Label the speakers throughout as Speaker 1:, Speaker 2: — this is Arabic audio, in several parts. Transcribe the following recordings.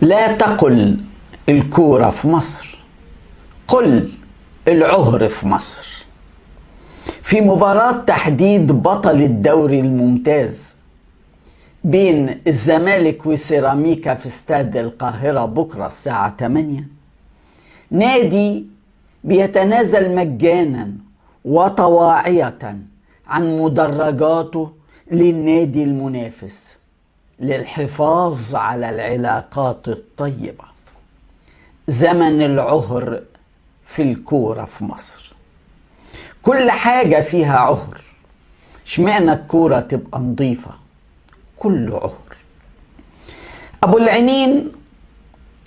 Speaker 1: لا تقل الكورة في مصر، قل العهر في مصر. في مباراة تحديد بطل الدوري الممتاز بين الزمالك وسيراميكا في استاد القاهرة بكرة الساعة 8، نادي بيتنازل مجانا وطواعية عن مدرجاته للنادي المنافس للحفاظ على العلاقات الطيبة. زمن العهر في الكورة في مصر، كل حاجة فيها عهر. اشمعنى الكورة تبقى نظيفة؟ كله عهر. أبو العينين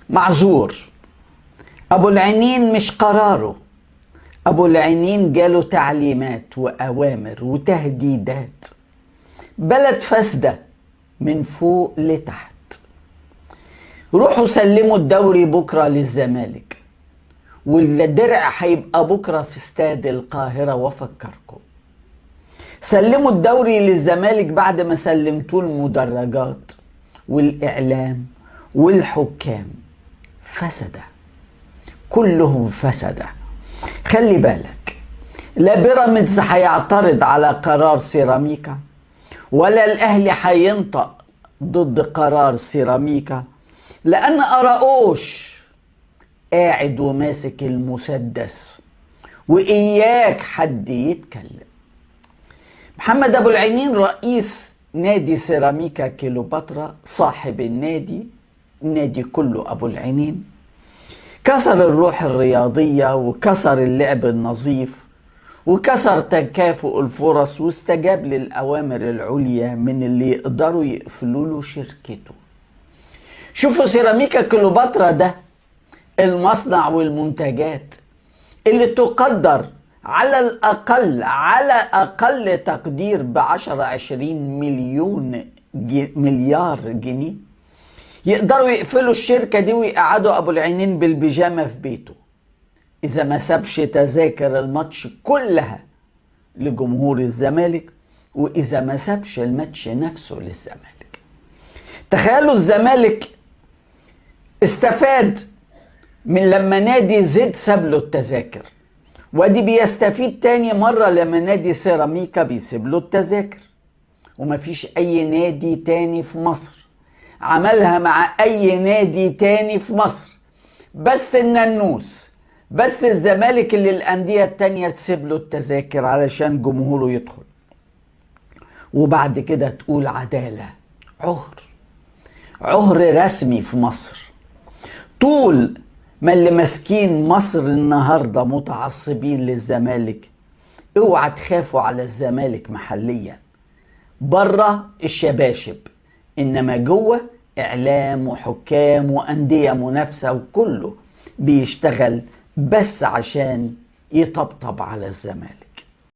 Speaker 1: معذور، أبو العينين مش قراره، أبو العينين جاله تعليمات وأوامر وتهديدات. بلد فاسدة من فوق لتحت. روحوا سلموا الدوري بكرة للزمالك، والدرع هيبقى بكرة في استاد القاهرة. وفكركم سلموا الدوري للزمالك بعد ما سلمتوا المدرجات والإعلام والحكام. فسدة، كلهم فسدة. خلي بالك، لا بيراميدز هيعترض على قرار سيراميكا، ولا الأهلي هينطق ضد قرار سيراميكا، لأن أراؤوش قاعد وماسك المسدس وإياك حد يتكلم. محمد أبو العينين رئيس نادي سيراميكا كيلوباترا، صاحب النادي كله أبو العينين، كسر الروح الرياضية وكسر اللعب النظيف وكسر تكافؤ الفرص، واستجاب للأوامر العليا من اللي يقدروا يقفلوا له شركته. شوفوا سيراميكا كيلوباترا ده، المصنع والمنتجات اللي تقدر على أقل تقدير ب10-20 مليار جنيه، يقدروا يقفلوا الشركة دي ويقعدوا أبو العينين بالبيجامة في بيته إذا ما سابش تذاكر الماتش كلها لجمهور الزمالك، وإذا ما سابش الماتش نفسه للزمالك. تخيلوا الزمالك استفاد من لما نادي زد ساب له التذاكر، ودي بيستفيد تاني مرة لما نادي سيراميكا بيسيب له التذاكر. ومفيش أي نادي تاني في مصر عملها مع أي نادي تاني في مصر، بس النانوس، بس الزمالك اللي الأندية التانية تسيب له التذاكر علشان جمهوره يدخل. وبعد كده تقول عدالة. عهر رسمي في مصر. طول ما اللي ماسكين مصر النهاردة متعصبين للزمالك، اوعى تخافوا على الزمالك محليا. بره الشباشب، انما جوه اعلام وحكام واندية منافسة، وكله بيشتغل بس عشان يطبطب على الزمالك.